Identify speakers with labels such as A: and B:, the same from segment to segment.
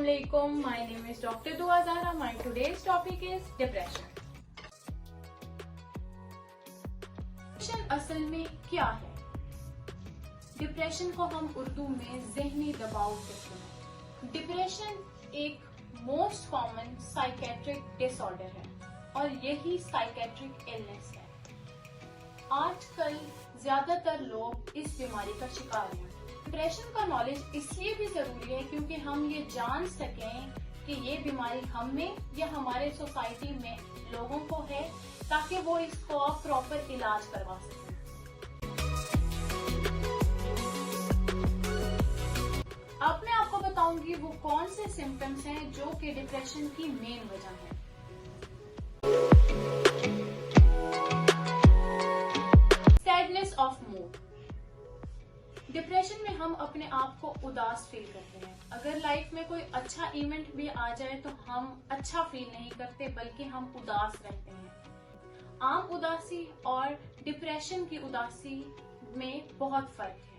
A: Assalamualaikum. My name is Dr. Dua Zahra. My today's topic is depression. Depression असल में क्या है? Depression को हम उर्दू में ज़हनी दबाव कहते हैं। डिप्रेशन एक मोस्ट कॉमन साइकेट्रिक डिसऑर्डर है और यही साइकेट्रिक इलनेस है। आजकल ज्यादातर लोग इस बीमारी का शिकार हैं। डिप्रेशन का नॉलेज इसलिए भी जरूरी है क्योंकि हम ये जान सकें कि ये बीमारी हम में या हमारे सोसाइटी में लोगों को है, ताकि वो इसको प्रॉपर इलाज करवा सकें। अब मैं आपको बताऊंगी वो कौन से सिम्टम्स हैं जो कि डिप्रेशन की मेन वजह है। Sadness of mood. डिप्रेशन में हम अपने आप को उदास फील करते हैं। अगर लाइफ में कोई अच्छा इवेंट भी आ जाए तो हम अच्छा फील नहीं करते बल्कि हम उदास रहते हैं। आम उदासी और डिप्रेशन की उदासी में बहुत फर्क है।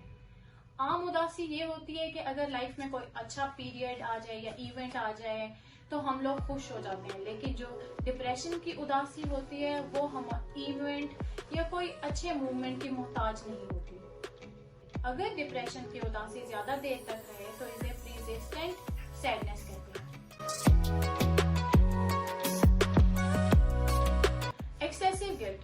A: आम उदासी ये होती है कि अगर लाइफ में कोई अच्छा पीरियड आ जाए या इवेंट आ जाए तो हम लोग खुश हो जाते हैं, लेकिन जो डिप्रेशन की उदासी होती है वो हम इवेंट या कोई अच्छे मूवमेंट की मोहताज नहीं होती। अगर डिप्रेशन की उदासी ज्यादा देर तक रहे तो इसे प्रीएक्जिस्टेंट सैडनेस कहते हैं। Excessive guilt.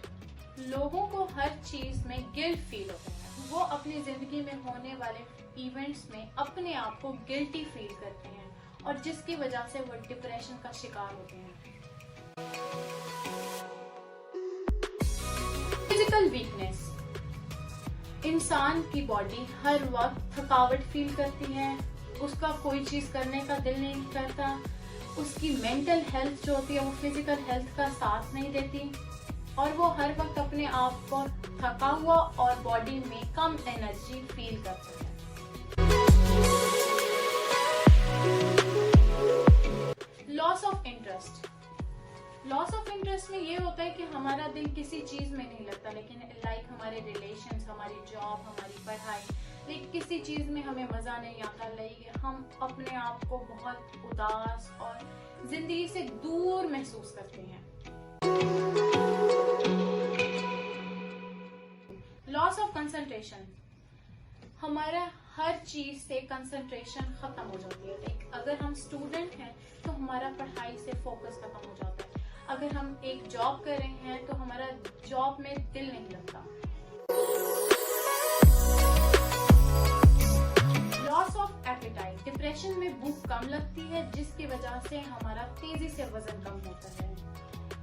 A: लोगों को हर चीज में गिल्ट फील होता है। वो अपनी जिंदगी में होने वाले इवेंट्स में अपने आप को गिल्टी फील करते हैं और जिसकी वजह से वो डिप्रेशन का शिकार होते हैं। Physical weakness. इंसान की बॉडी हर वक्त थकावट फील करती है, उसका कोई चीज करने का दिल नहीं करता, उसकी मेंटल हेल्थ जो होती है वो फिजिकल हेल्थ का साथ नहीं देती और वो हर वक्त अपने आप को थका हुआ और बॉडी में कम एनर्जी फील करता है। Loss of interest. Loss of interest में ये होता है कि हमारा दिल किसी चीज में नहीं लगता, लेकिन लाइक हमारे रिलेशंस, हमारी जॉब, हमारी पढ़ाई, लेकिन किसी चीज में हमें मजा नहीं आता। लाइक हम अपने आप को बहुत उदास और जिंदगी से दूर महसूस करते हैं। Loss of concentration. हमारा हर चीज से कंसंट्रेशन खत्म हो जाती है। लाइक अगर हम स्टूडेंट हैं तो हमारा पढ़ाई से फोकस खत्म हो जाता है। अगर हम एक जॉब कर रहे हैं तो हमारा जॉब में दिल नहीं लगता। Loss of appetite. डिप्रेशन में भूख कम लगती है जिसकी वजह से हमारा तेजी से वजन कम होता है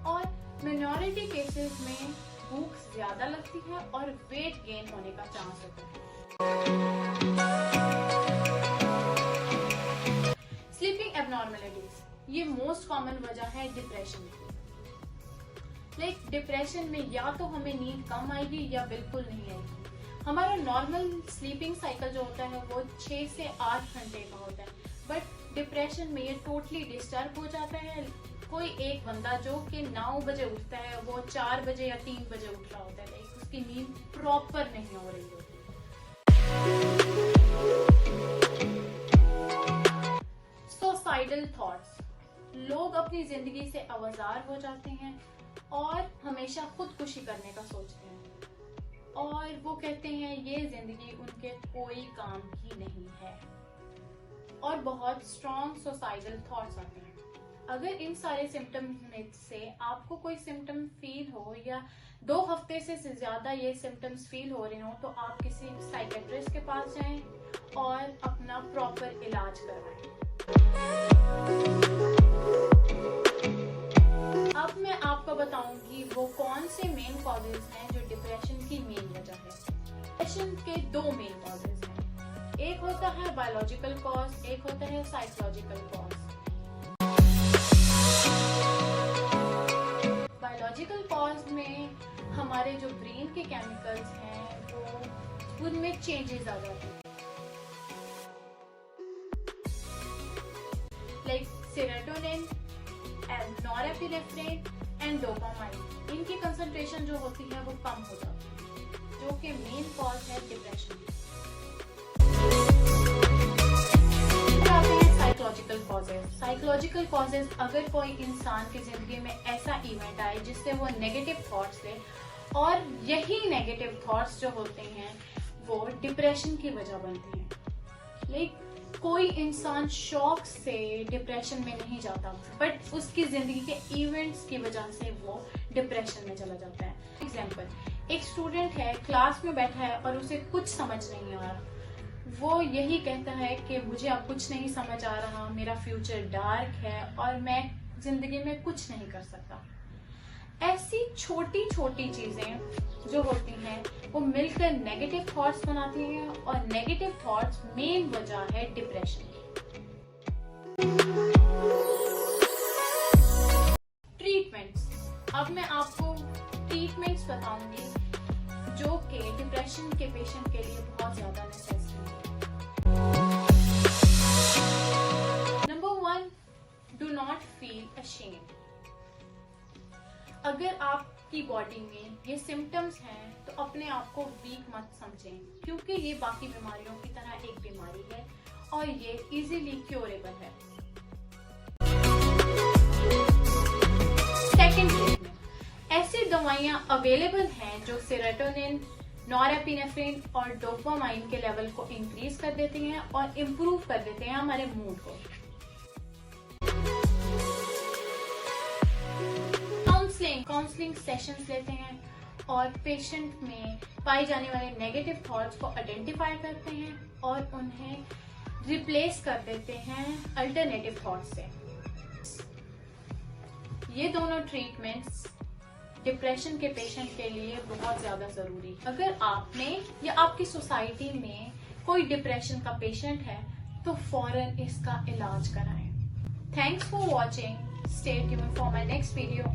A: और मिनॉरिटी केसेस में भूख ज्यादा लगती है और वेट गेन होने का चांस होता है। Sleeping abnormalities. ये मोस्ट कॉमन वजह है डिप्रेशन की। लाइक डिप्रेशन में या तो हमें नींद कम आएगी या बिल्कुल नहीं आएगी। हमारा नॉर्मल स्लीपिंग साइकिल जो होता है वो 6 से 8 घंटे का होता है, बट डिप्रेशन में ये टोटली डिस्टर्ब हो जाता है। कोई एक बंदा जो कि 9 बजे उठता है वो 4 बजे या 3 बजे उठ रहा होता है, लाइक उसकी नींद प्रॉपर नहीं हो रही होती। Suicidal thoughts. लोग अपनी जिंदगी से आवाजार हो जाते हैं और हमेशा खुदकुशी करने का सोचते हैं और वो कहते हैं ये जिंदगी उनके कोई काम की नहीं है और बहुत स्ट्रॉन्ग सुसाइडल थॉट्स आते हैं। अगर इन सारे सिम्टम्स में से आपको कोई सिम्टम फील हो या 2 हफ्ते से ज्यादा ये सिम्टम्स फील हो रहे हो तो आप किसी साइकेट्रिस्ट के पास जाएं और अपना प्रॉपर इलाज करवाएं। अब मैं आपको बताऊंगी वो कौन से मेन कॉजेज हैं जो डिप्रेशन की मेन वजह है। डिप्रेशन के 2 मेन कॉजेज हैं, एक होता है बायोलॉजिकल कॉज, एक होता है साइकोलॉजिकल कॉज। बायोलॉजिकल कॉज में हमारे जो ब्रेन के केमिकल्स हैं वो उनमें चेंजेस आ जाते हैं, like serotonin, norepinephrine and dopamine. इनकी कंसंट्रेशन जो होती है वो कम हो जाती है, जो कि मेन कॉज है डिप्रेशन की। Psychological causes. साइकोलॉजिकल कॉजेज, अगर कोई इंसान की जिंदगी में ऐसा इवेंट आए जिससे वो नेगेटिव थॉट्स ले और यही नेगेटिव थॉट्स जो होते हैं वो डिप्रेशन की वजह बनते हैं। लाइक कोई इंसान शॉक से डिप्रेशन में नहीं जाता, बट उसकी जिंदगी के इवेंट्स की वजह से वो डिप्रेशन में चला जाता है। एग्जाम्पल, एक स्टूडेंट है, क्लास में बैठा है और उसे कुछ समझ नहीं आ रहा। वो यही कहता है कि मुझे अब कुछ नहीं समझ आ रहा, मेरा फ्यूचर डार्क है और मैं जिंदगी में कुछ नहीं कर सकता। ऐसी छोटी छोटी चीजें जो होती हैं वो मिलकर नेगेटिव थॉट्स बनाती हैं और नेगेटिव थॉट्स मेन वजह है डिप्रेशन की। ट्रीटमेंट्स, अब मैं आपको ट्रीटमेंट्स बताऊंगी जो कि डिप्रेशन के पेशेंट के लिए बहुत ज्यादा नेसेसरी है। Number 1, do not feel ashamed. अगर आपकी बॉडी में ये सिम्टम्स हैं तो अपने आप को वीक मत समझें, क्योंकि ये बाकी बीमारियों की तरह एक बीमारी है और ये इजीली क्योरेबल है। सेकंड ट्रीटमेंट, ऐसी दवाइयां अवेलेबल हैं जो सेरोटोनिन, नॉरएपिनेफ्रिन और डोपामाइन के लेवल को इंक्रीज कर देती हैं और इम्प्रूव कर देते हैं हमारे मूड को। काउंसलिंग सेशंस लेते हैं और पेशेंट में पाई जाने वाले नेगेटिव थॉट्स को आइडेंटिफाई करते हैं और उन्हें रिप्लेस कर देते हैं अल्टरनेटिव थॉट्स से। ये दोनों ट्रीटमेंट्स डिप्रेशन के पेशेंट के लिए बहुत ज्यादा जरूरी। अगर आपने या आपकी सोसाइटी में कोई डिप्रेशन का पेशेंट है तो फौरन इसका इलाज कराएं। Thanks for watching. Stay tuned for my next video.